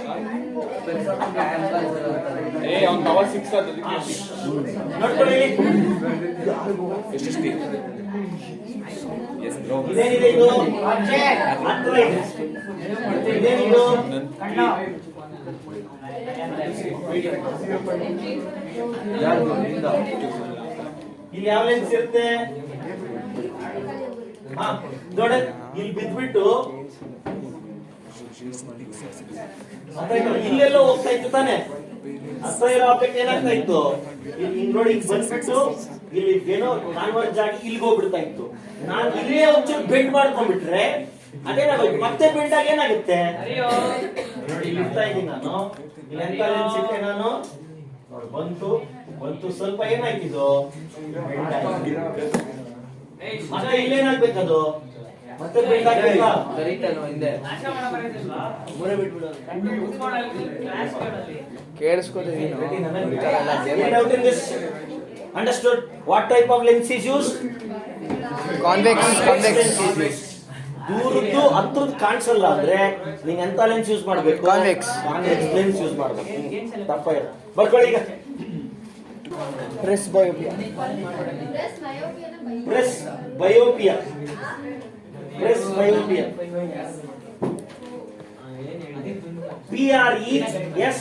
ನೋಡ್ಕೊಳ್ಳಿ ಇದೇನಿದೆ ಇದು ಹತ್ರ ಇದೆ ಇದೇನಿದು ಇಲ್ಲಿ ಯಾವ ಲೆನ್ಸ್ ಇರುತ್ತೆ ದೊಡ್ಡ ಇಲ್ಲಿ ಬಿದ್ಬಿಟ್ಟು ಇಲ್ಲೆಲ್ಲೋ ಹೋಗ್ತಾ ಇತ್ತು ತಾನೆ ಹತ್ರ ಇರೋ ಆಬ್ಜೆಕ್ಟ್ ಏನಾಗ್ತಾ ಇತ್ತು ಇಲ್ಲಿ ನೋಡಿ ಇಲ್ಲಿ ಬಂದ್ಬಿಟ್ಟು ಇಲ್ಲಿ ಏನೋ ಕಾನ್ವರ್ಜ್ ಆಗಿ ಇಲ್ಲಿಗೆ ಹೋಗ್ಬಿಡ್ತಾ ಇತ್ತು ನಾನು ಇಲ್ಲೇ ಒಂಚೂರು ಬೆಂಡ್ ಮಾಡ್ಕೊಂಡ್ಬಿಟ್ರೆ ಅದೇನಾಗುತ್ತೆ ಮತ್ತೆ ಬೆಂಡ್ ಆಗಿ ಏನಾಗುತ್ತೆ ನೋಡಿ ಇಲ್ಲಿ ಇರ್ತಾ ಇದ್ದೀನಿ ನಾನು ಇಲ್ಲಿ ಎಂತ ಲೆನ್ಸ್ ಇಟ್ಟೆ ನಾನು ನೋಡಿ ಬಂತು ಸ್ವಲ್ಪ ಏನಾಯ್ತಿದು ಬೆಂಡ್ ಆಯ್ತು ಮತ್ತೆ ಇಲ್ಲೇನಾಗ್ಬೇಕದು ಮತ್ತೆ ಬೆಂಡ್ ಆಗ್ಬೇಕಾ ಕೇಳಿಸ್ಕೊತ Understood? What type of lens is used? Convex ದೂರದ್ದು ಹತ್ರದ್ದು ಕಾಣಿಸಲ್ಲ ಅಂದ್ರೆ ನೀನ್ ಎಂತ ಲೆನ್ಸ್ ಯೂಸ್ ಮಾಡ್ಬೇಕು Convex. ಲೆನ್ಸ್ ಯೂಸ್ ಮಾಡ್ಬೇಕು ತಪ್ಪ ಬರ್ಕೊಳ್ಳಿ ಈಗ ಪ್ರೆಸ್ ಬಯೋಪಿಯಾ ಪ್ರೆಸ್ ಮಯೋಪಿಯಾನ presbyopia PRES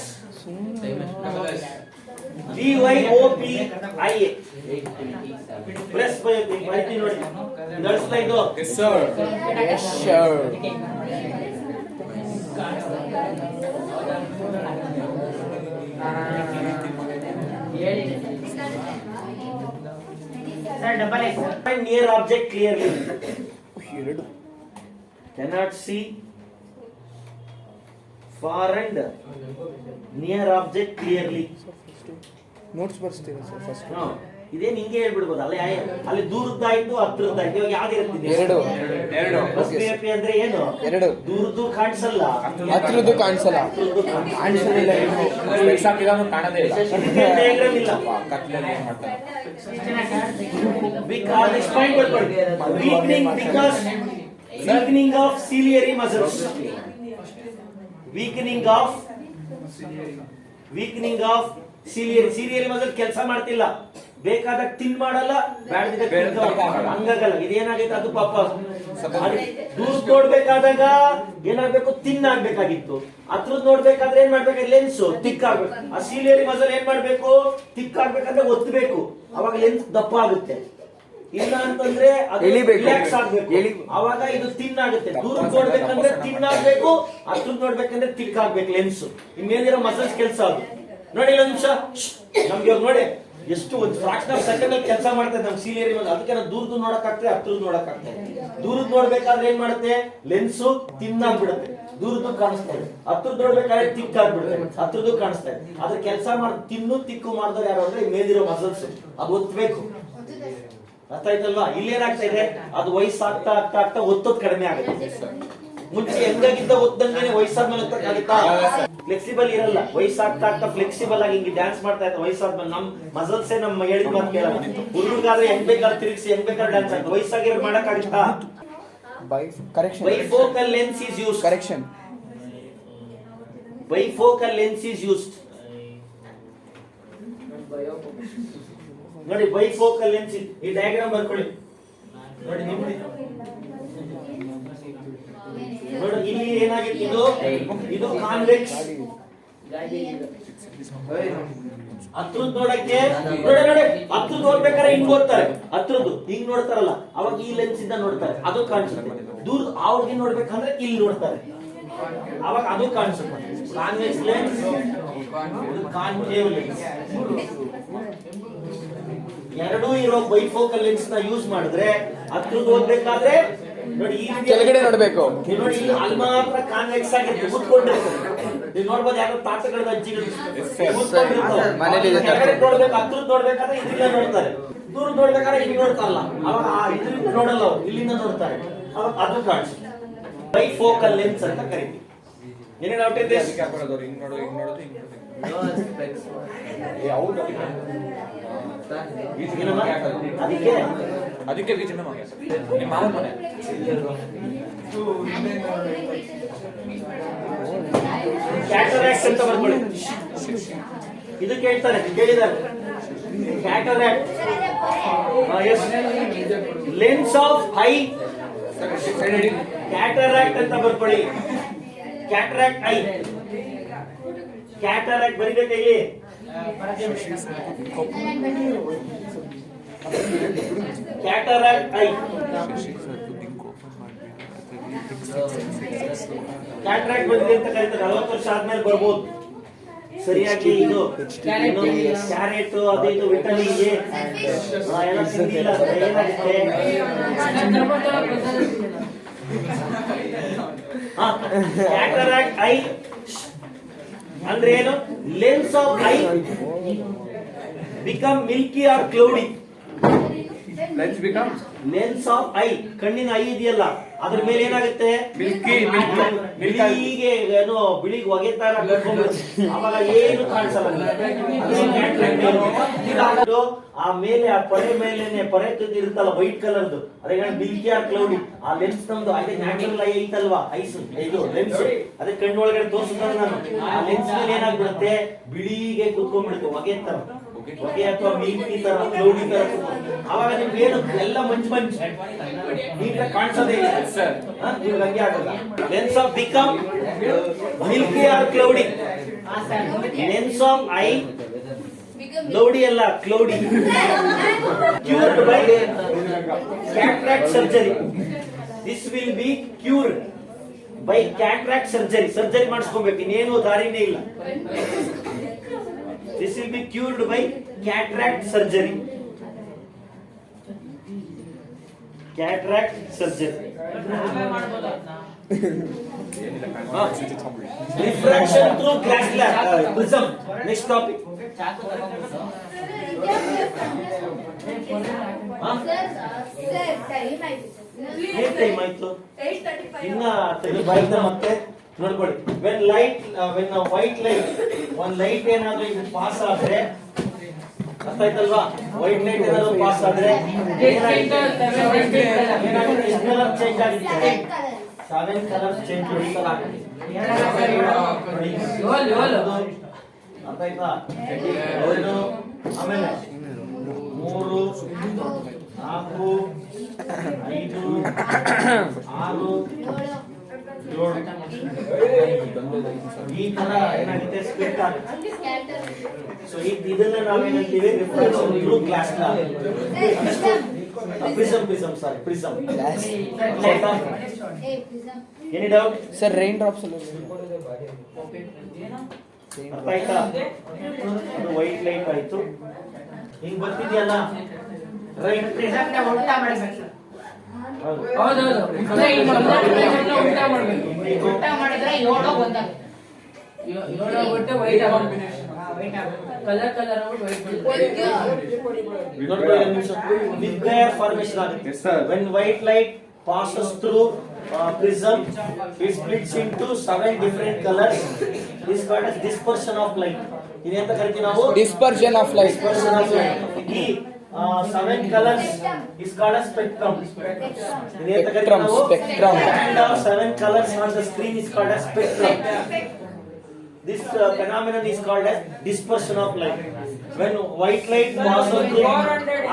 BYOPIA presbyopia ಮಾಹಿತಿ ನೋಡಿ ನಡೆಸ್ತಾ ಇದು yes sir near object clearly ಎರಡು cannot see far and near object clearly notes ಬರ್ಸ್ತೀರಾ ಸರ್ ಫಸ್ಟ್ no ಇದೇ ನಿಂಗೆ ಹೇಳ್ಬಿಡ್ಬೋದು ಅಲ್ಲಿ ದೂರದ್ದಾಯ್ತು ಹತ್ರದ್ದಾಯ್ತು ಇವಾಗ ಯಾವ್ದು ಇರ್ತಿದೆ ಎರಡು PFP ಅಂದ್ರೆ ಏನು ಎರಡು ದೂರದ್ದು ಕಾಣಿಸಲ್ಲ ಹತ್ರದ್ದು ಕಾಣಿಸಲ್ಲ ಕಾಣಿಸಲಿಲ್ಲ ಡಯಾಗ್ರಾಮ್ ಇಲ್ಲ because this point weakening of ciliary muscles weakening of ciliary muscle ಕೆಲಸ ಮಾಡ್ತಿಲ್ಲ ಬೇಕಾದಾಗ ತಿನ್ ಮಾಡಲ್ಲ ಹಂಗಾಗಲ್ಲ ಇದೇನಾಗೈತೆ ಅದು ಪಾಪ ದೂರ ನೋಡ್ಬೇಕಾದಾಗ ಏನಾಗ್ಬೇಕು ತಿನ್ನಾಗ್ಬೇಕಾಗಿತ್ತು ಹತ್ರದ್ ನೋಡ್ಬೇಕಾದ್ರೆ ಏನ್ ಮಾಡ್ಬೇಕು ಲೆನ್ಸ್ ತಿಕ್ ಆಗ್ಬೇಕು ಆ ಸೀಲಿಯರಿ ಮಸಲ್ ಏನ್ ಮಾಡ್ಬೇಕು ತಿಕ್ ಆಗ್ಬೇಕಂದ್ರೆ ಒತ್ತಬೇಕು ಅವಾಗ ಲೆನ್ಸ್ ದಪ್ಪ ಆಗುತ್ತೆ ಇಲ್ಲ ಅಂತಂದ್ರೆ ರಿಲ್ಯಾಕ್ಸ್ ಆಗ್ಬೇಕು ಅವಾಗ ಇದು ತಿನ್ನಾಗುತ್ತೆ ದೂರ ನೋಡ್ಬೇಕಂದ್ರೆ ತಿನ್ನಾಗ್ಬೇಕು ಹತ್ರದ್ ನೋಡ್ಬೇಕಂದ್ರೆ ತಿಕ್ ಆಗ್ಬೇಕು ಲೆನ್ಸ್ ಇನ್ನೇನಿರೋ ಮಸಲ್ಸ್ ಕೆಲಸ ಅದು ನೋಡಿ ಒಂದು ನಿಮಿಷ ನಮ್ಗೆ ಇವಾಗ ನೋಡಿ ಎಷ್ಟು ಒಂದು ಫ್ರಾಕ್ಷನ್ ಆಫ್ ಸೆಕೆಂಡ್ ಅಲ್ಲಿ ಕೆಲಸ ಮಾಡ್ತದೆ ನಮ್ ಸೀಲಿಯರಿ ಮೇಲೆ. ಅದಕ್ಕೆ ನಾವು ದೂರದ್ದು ನೋಡಕ್ ಆಗ್ತದೆ, ಹತ್ರದ್ದು ನೋಡಕ್ ಆಗ್ತದೆ. ದೂರದ್ದು ನೋಡ್ಬೇಕಾದ್ರೆ ಏನ್ ಮಾಡುತ್ತೆ, ಲೆನ್ಸು ತಿನ್ನಾಗ್ಬಿಡುತ್ತೆ, ದೂರದ್ದು ಕಾಣಿಸ್ತಾ ಇದೆ. ಹತ್ರದ್ದು ನೋಡ್ಬೇಕಾದ್ರೆ ತಿಕ್ಕಾಗ್ಬಿಡುತ್ತೆ, ಹತ್ರದ್ದು ಕಾಣಿಸ್ತಾ ಇದೆ. ಅದ್ರ ಕೆಲಸ ಮಾಡಿ ತಿನ್ನು ತಿಕ್ಕು ಮಾಡಿದ್ರೆ ಯಾರು ಅಂದ್ರೆ ಮೇಲಿರೋ ಮಸಲ್ಸ್, ಅದು ಒತ್ತಬೇಕು. ಅರ್ಥ ಆಯ್ತಲ್ವಾ? ಇಲ್ಲಿ ಏನಾಗ್ತಾ ಇದೆ, ಅದು ವಯಸ್ಸಾಗ್ತಾ ಆಗ್ತಾ ಆಗ್ತಾ ಒತ್ತೋದ್ ಕಡಿಮೆ ಆಗುತ್ತೆ. ಮುಂಚೆ ಹೆಂಗಾಗಿದ್ದ ಒತ್ತಂಗೆ ವಯಸ್ಸಾದ್ಮೇಲೆ ಒತ್ತಕ್ಕಾಗುತ್ತಾ? ಫ್ಲೆಕ್ಸಿಬಲ್ ಇರಲ್ಲ. ವಯಸ್ಸಾಗ್ತಾ ಆಗ್ತಾ ಫ್ಲೆಕ್ಸಿಬಲ್ ಆಗಿ ಹಿಂಗೆ ಡ್ಯಾನ್ಸ್ ಮಾಡ್ತಾ ಇದ್ದ ವಯಸ್ಸಾದ್ಮೇಲೆ ನಮ್ ಮಸಲ್ಸೇ ನಮ್ಮ ಹೇಳಿದ ಮಾತು ಕೇಳಲ್ಲ. ಹುಡುಗಾದ್ರೆ ಹೆಂಗ್ ಬೇಕಾದ್ರೆ ತಿರುಗಿಸಿ ಹೆಂಗ್ ಬೇಕಾದ್ರೆ ಡ್ಯಾನ್ಸ್ ಆಗ್ತದೆ. ವಯಸ್ಸಾಗಿರೋ ಮಾಡಕ್ಕಾಗುತ್ತಾ? Bifocal lens is used. Correction. Bifocal lens is used. ನೋಡಿ ಬೈಫೋಕಲ್ ಲೆನ್ಸ್, ಈ ಡಯಾಗ್ರಾಮ್ ಬರ್ಕೊಳ್ಳಿ. ನೋಡಿ ನಿಮ್ಗೆ ನೋಡಿ ಇಲ್ಲಿ ಏನಾಗಿತ್ತು, ಇದು ಕಾನ್ವೆಕ್ಸ್. ಹತ್ರದ್ ನೋಡಕ್ಕೆ ನೋಡಿ ಹತ್ರದ್ ನೋಡ್ಬೇಕಾದ್ರೆ ಹಿಂಗ್ ನೋಡ್ತಾರೆ, ಹತ್ರದ್ದು ಹಿಂಗ್ ನೋಡ್ತಾರಲ್ಲ, ಅವಾಗ ಈ ಲೆನ್ಸ್ ಇಂದ ನೋಡ್ತಾರೆ, ಅದು ಕಾಣಿಸುತ್ತೆ. ದೂರ ಅವ್ರಿಗೆ ನೋಡ್ಬೇಕಂದ್ರೆ ಇಲ್ಲಿ ನೋಡ್ತಾರೆ, ಅವಾಗ ಅದು ಕಾಣಿಸುತ್ತೆ. Convex lens, concave lens. ಎರಡೂ ಇರೋ ಬೈಫೋಕಲ್ ಲೆನ್ಸ್ ನ ಯೂಸ್ ಮಾಡಿದ್ರೆ ಹತ್ರದ್ದು ಓದ್ಬೇಕಾದ್ರೆ ನೋಡಿ ಈ ಕೆಳಗಡೆ ನೋಡ್ಬೇಕು. ನೋಡಿ ಇಲ್ಲಿ ಅಲ್ಲಿ ಮಾತ್ರ ಕಾನ್ವೆಕ್ಸ್ ಆಗಿರುತ್ತೆ, ಮುತ್ಕೊಂಡಿರ್ತದೆ. ನೀವು ನೋಡ್ಬೋದು, ಯಾರೋ ತಾತಗಳ ಅಜ್ಜಿಗಳು ನೋಡ್ಬೇಕು. ಹತ್ರದ್ದು ನೋಡ್ಬೇಕಾದ್ರೆ ಇದ್ರಿಂದ ನೋಡ್ತಾರೆ, ದೂರ ನೋಡ್ಬೇಕಾದ್ರೆ ಇಲ್ಲಿ ನೋಡ್ತಾರಲ್ಲ, ಅವಾಗ ಇದರಿಂದ ನೋಡಲ್ಲ, ಅವ್ರು ಇಲ್ಲಿಂದ ನೋಡ್ತಾರೆ, ಅವಾಗ ಅದು ಕಾಣಿಸುತ್ತೆ. ಬೈಫೋಕಲ್ ಲೆನ್ಸ್ ಅಂತ ಕರಿತೀವಿ. ಏನೇನು ಔಟ್ ಇದೆ? ಅದಕ್ಕೆ ನಿಮ್ಮ ಮಾವನ ಮನೆ ಕ್ಯಾಟರಾಕ್ಟ್ ಅಂತ ಬರ್ಕೊಳ್ಳಿ. ಇದು ಕೇಳ್ತಾರೆ, ಕೇಳಿದ್ದಾರೆ. Cataract, lens of I. Cataract ಅಂತ ಬರ್ಕೊಳ್ಳಿ. ಕ್ಯಾಟರಾಕ್ಟ್ ಐ, ಕ್ಯಾಟರಾಕ್ಟ್ ಬರಿಬೇಕು ಇಲ್ಲಿ. ಕ್ಯಾಟರಾಕ್ಟ್ ಐ, ಕ್ಯಾಟರಾಕ್ಟ್ ಬಂದಿದೆ ಅಂತ ಕರೀತಾರೆ. 40 ವರ್ಷ ಆದ್ಮೇಲೆ ಬರ್ಬೋದು. ಸರಿಯಾಗಿ ಇದು ಕ್ಯಾರೆಟ್ ಅದು ಇದು ವಿಟಮಿನ್ ಎ ಎಲ್ಲ ತಿಂದಿಲ್ಲ ಅಂದ್ರೆ ಏನಾಗುತ್ತೆ? ಕ್ಯಾಟರಾಕ್ಟ್ ಐ ಅಂದ್ರೆ ಏನು? Lens of eye become milky or cloudy. Lens of eye, ಕಣ್ಣಿನ ಐ ಇದೆಯಲ್ಲ, ಅದ್ರ ಮೇಲೆ ಏನಾಗುತ್ತೆ? ಬಿಳಿಗೆ ಏನೋ ಬಿಳಿಗೆ ಹೊಗೆ ತರ ಅವಾಗ ಏನು ಕಾಣಿಸಲ್ಲ. ಆ ಮೇಲೆ ಆ ಪೊರೆ ಮೇಲೆ ಪೊರೆ ಇರುತ್ತಲ್ಲ ವೈಟ್ ಕಲರ್ದು, ಅದೇ ಮಿಲ್ಕಿ ಆರ್ ಕ್ಲೌಡಿ. ಆ ಲೆನ್ಸ್ ನಮ್ದು ಅದೇ ನ್ಯಾಚುರಲ್ ಐ ಐತಲ್ವಾ, ಐಸ್ ಇದು ಲೆನ್ಸ್, ಅದೇ ಕಣ್ಣೊಳಗಡೆ ತೋರಿಸಿದ್ರೆ ನಾನು ಆ ಲೆನ್ಸ್ ಮೇಲೆ ಏನಾಗ್ಬಿಡುತ್ತೆ? ಬಿಳಿಗೆ ಕುತ್ಕೊಂಡ್ಬಿಡುತ್ತೆ, ಹೊಗೆ ತರ, ಹೊಗೆ ಅಥವಾ ಮಿಲ್ಕಿ ತರ ಕ್ಲೌಡಿ ತರ. ಅವಾಗ ನಿಮ್ಗೆ ಏನು ಎಲ್ಲ ಮಂಜು ಮಂಜು ನೀಟಾಗಿ ಕಾಣಿಸೋದೇ ಇಲ್ಲ ಸರ್. ನಿಮ್ಗೆ ಹಂಗೆ ಆಗಲ್ಲ. Lens of become milky or cloudy. Lens of eye cloudy ಅಲ್ಲ, cloudy. Cured by cataract surgery. This will be cured by cataract surgery. Surgery ಮಾಡಿಸ್ಕೋಬೇಕು, ಇನ್ನೇನು ದಾರಿನೇ ಇಲ್ಲ. This will be cured by cataract surgery. Cataract surgery. Refraction through glass prism. Next topic. ಏನ್ time ಆಯ್ತು? ಇನ್ನ ಬರೆದ ಮತ್ತೆ ನೋಡ್ಕೊಳ್ಳಿ. ವೆನ್ ವೈಟ್ ಲೈಟ್, ಒಂದ್ ಲೈಟ್ ಏನಾದ್ರು ಇದು ಪಾಸ್ ಆದ್ರೆ, ಅರ್ಥ ಆಯ್ತಲ್ವಾ? ವೈಟ್ ಲೈಟ್ ಏನಾದ್ರು ಪಾಸ್ ಆದ್ರೆ ಕಲರ್ ಚೇಂಜ್ ಆಗುತ್ತೆ. 7 ಕಲರ್ಸ್ ಚೇಂಜ್ ಆಗುತ್ತೆ. ಅರ್ಥ ಆಯ್ತಾ? ಆಮೇಲೆ 3, 4, 5, 6, 7 ಈ ತರ ಏನಾಗುತ್ತೆ? ಸ್ಪ್ಲಿಟ್ ಆಗುತ್ತೆ. ಸೊ ಇದನ್ನ ನಾವೇನಂತೀವಿ? Reflection through glass. Prism. Any doubt sir? Rain drops ಅಲ್ಲ ಅರ್ಥ ಆಯ್ತಾ? ಅದು ವೈಟ್ ಲೈಟ್ ಆಯ್ತು. ಹಿಂಗ್ ಬರ್ತಿದ್ಯಲ್ಲ ರೈಟ್ ಉಲ್ಟಾ ಮಾಡ್ಬೇಕು ಹೌದು. ಹೌದೌದು ಉಲ್ಟಾ ಮಾಡಿದ್ರೆ 7 ಬಂದಾಗ 7 ಬಿಟ್ಟು ವೈಟ್ ಕಲರ್ ಕಲರ್ ವೈಟ್ ನೋಡ್ಕೊಳ್ಳಿ ಒಂದು ನಿಮಿಷ. ಬಿಗ್ ಗ್ಲೇರ್ ಫಾರ್ಮೇಶನ್ ಆಗುತ್ತೆ. When white light passes through prism, it splits into 7 different colors. This is called as dispersion of light. ಇದೆಂತ ಕರಿತೀವಿ ನಾವು? Dispersion of light. Dispersion of light. ಈ 7 colors is called as spectrum. ಇದೆಂತ ಕರಿತೀವಿ ನಾವು? Spectrum. Band of 7 colors on the screen is called as spectrum. This phenomenon is called as dispersion of light. When white light passes through,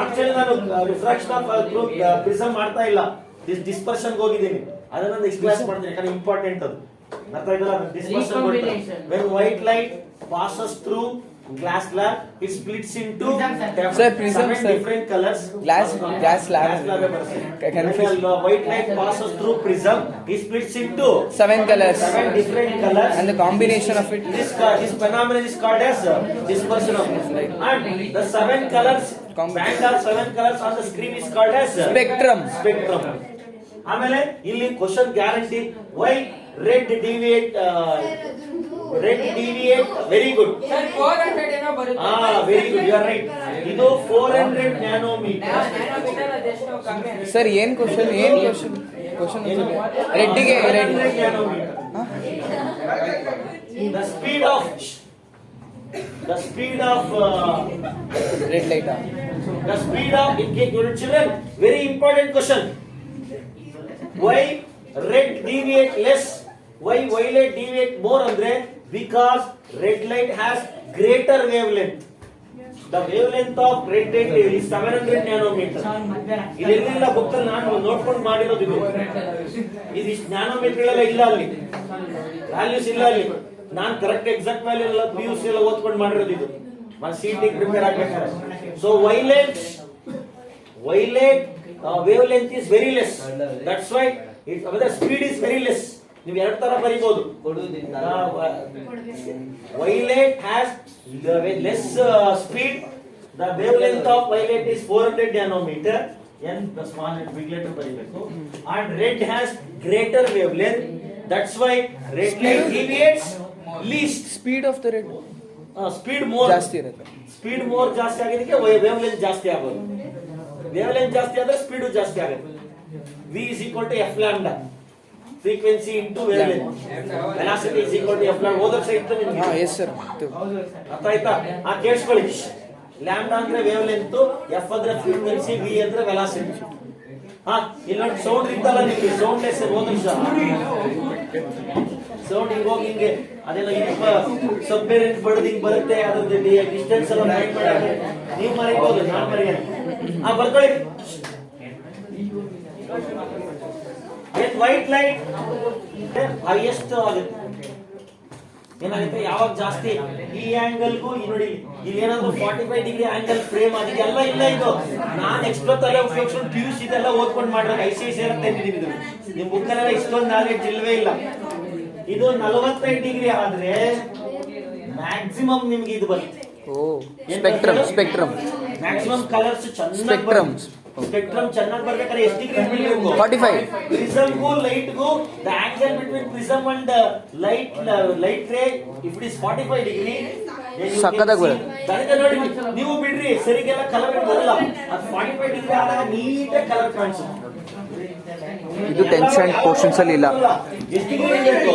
actually ನಾನು refraction of through prism ಮಾಡ್ತಾ ಇಲ್ಲ, this dispersion ಹೋಗಿದ್ದೀನಿ, ಅದನ್ನ explain ಮಾಡ್ತೀನಿ ಯಾಕಂದ್ರೆ important ಅದು. ಅರ್ಥ ಆಯ್ತಲ್ಲ? dispersion when white light passes through glass slab, it splits into Sir, prism, 7 sir. different colors. Glass slab. Glass slab Confused. when white light passes through prism, it splits into 7 colors. 7 different colors. And the combination of it. This phenomenon is called as dispersion of light. And the 7 colors, band of 7 colors on the screen is called as Spectrum. spectrum. ಆಮೇಲೆ ಇಲ್ಲಿ question guarantee. Why red deviate very good. Sir 400 ಏನೋ ಬರುತ್ತೆ very good, you are right. ಇದು 400 nanometre. ಅದೆಷ್ಟೋ ಕಮ್ಮಿ ಆಗುತ್ತೆ. Sir ಏನ್ question question ರೆಡ್ಡಿಗೆ red The speed of red light. the speed of children, very important question. Why red deviate less, why violet deviate more andre? Because red light has greater wavelength. The wavelength of red light is 700 nanometer. ಇದೆಲ್ಲ book ಅಲ್ಲಿ ನಾನು ನೋಡ್ಕೊಂಡು ಮಾಡಿರೋದು ಇದು. ಇದಿಷ್ಟು nanometre ಎಲ್ಲ ಇಲ್ಲ ಅಲ್ಲಿ, ವ್ಯಾಲ್ಯೂಸ್ ಇಲ್ಲ ಅಲ್ಲಿ. ನಾನು ಕರೆಕ್ಟ್ ಎಕ್ಸಾಕ್ಟ್ ವ್ಯಾಲ್ಯೂ ಎಲ್ಲ PUC ಎಲ್ಲ ಓದ್ಕೊಂಡು ಮಾಡಿರೋದು ಇದು. ನಾನು ಸಿಟಿ ಪ್ರಿಪೇರ್ ಆಗ್ಬೇಕಾದ್ರೆ. So violet wavelength is very less. That's why the speed is very less. ನೀವು ಎರಡು ತರ ಬರೀಬಹುದು. Violet has less speed. The wavelength of violet is 400 nanometer. N the small and big letter ಬರೀಬೇಕು. And red has greater wavelength. That's why red light deviates least. Speed of the red speed more ಜಾಸ್ತಿ ಇರುತ್ತೆ. Speed more ಜಾಸ್ತಿ ಆಗಿದ್ದಕ್ಕೆ wavelength ಜಾಸ್ತಿ ಆಗೋದು. Wavelength ಜಾಸ್ತಿ ಆದ್ರೆ speed ಜಾಸ್ತಿ ಆಗುತ್ತೆ. V is equal to f lambda, frequency into wavelength. Velocity is equal to f lambda. ಹೋದ ಸೈಡ್ ನಿಮಗೆ ಹಾ ಎಸ್ ಸರ್. ಅರ್ಥ ಆಯ್ತಾ? ಕೇಳಿಸ್ಕೊಳ್ಳಿ. ಲ್ಯಾಂಬ್ಡಾ ಅಂದ್ರೆ ವೇವ್ಲೆಂತ್, f ಅಂದ್ರೆ ಫ್ರೀಕ್ವೆನ್ಸಿ, v ಅಂದ್ರೆ ವೆಲಾಸಿಟಿ. ಇಲ್ಲಿ ನೋಡಿ ಸೌಂಡ್ ಇತ್ತಲ್ಲ ನಿಮಗೆ, ಸೌಂಡ್ ಲೆಸ್ ಹೋದ ನಿಮಿಷ ಸೌಂಡ್ ಹಿಂಗ್ ಹೋಗಿ ಹಿಂಗೆ ಅದೆಲ್ಲ ಸಬ್ಮೆರಿನ್ ಬಡ್ದು ಹಿಂಗ್ ಬರುತ್ತೆ. ಅದ್ರ ಡಿಸ್ಟೆನ್ಸ್ ಎಲ್ಲ ಫೈಂಡ್ ಮಾಡಕ್ಕೆ ನೀವು ಮರಿಬಹುದು, ನಾನು ಮರೆಯಲ್ಲ. ಬರ್ಕೊಳ್ಳಿ. ವೈಟ್ ಲೈಟ್ ಹೈಯೆಸ್ಟ್ ಆಗುತ್ತೆ. ಏನಾಗುತ್ತೆ ಯಾವಾಗ ಜಾಸ್ತಿ ಈ ಆಂಗಲ್ಗೂ ಈ ನೋಡಿ ಇಲ್ಲಿ ಏನಾದ್ರು 45 ಡಿಗ್ರಿ ಆಂಗಲ್ ಫ್ರೇಮ್ ಆಗಿದೆ ಎಲ್ಲ ಇಲ್ಲ. ಇದು ನಾನು ಎಕ್ಸ್ಟ್ರಾ ತಲೆ ಉಪಯೋಗಿಸ್ಕೊಂಡು PUC ಇದೆಲ್ಲ ಓದ್ಕೊಂಡು ಮಾಡಿರೋ ICIC ಅಂತ ಇದ್ದೀವಿ. ಇದು ನಿಮ್ ಬುಕ್ಕಲ್ಲೆಲ್ಲ ಇಷ್ಟೊಂದು ನಾಲೆಡ್ಜ್ ಇಲ್ವೇ ಇಲ್ಲ. ಇದು 45 ಡಿಗ್ರಿ ಆದ್ರೆ ಮ್ಯಾಕ್ಸಿಮಮ್ ನಿಮ್ಗೆ ಇದು ಬರುತ್ತೆ. ಸ್ಪೆಕ್ಟ್ರಮ್ ಮ್ಯಾಕ್ಸಿಮಮ್ ಕಲರ್ಸ್ ಸ್ಪೆಕ್ಟ್ರಮ್ ಚೆನ್ನಾಗಿ ಬರ್ಬೇಕಾದ್ರೆ ಎಷ್ಟು ಡಿಗ್ರಿ ಬೀಳಬೇಕು? 45. ಪ್ರಿಸಮ್ಗೂ ಲೈಟ್ಗೂ the angle between prism and light ray if it is 45 degree ಸಕ್ಕತ್ತಾಗಿ ಬರುತ್ತೆ. ನನಗೆ ನೋಡಿ ನೀವು ಬಿಡ್ರಿ ಸರಿಗೆಲ್ಲ ಕಲರ್ ಬರಲ್ಲ. ಅದು 45 ಡಿಗ್ರಿ ಆದಾಗ ನೀಟಾಗಿ ಕಲರ್ ಕಾಣಿಸುತ್ತೆ. ಇದು 10th ಸ್ಟ್ಯಾಂಡರ್ಡ್ ಕ್ವಶನ್ಸ್ ಅಲ್ಲಿ ಇಲ್ಲ. ಎಷ್ಟು ಡಿಗ್ರಿ ಬೇಕು?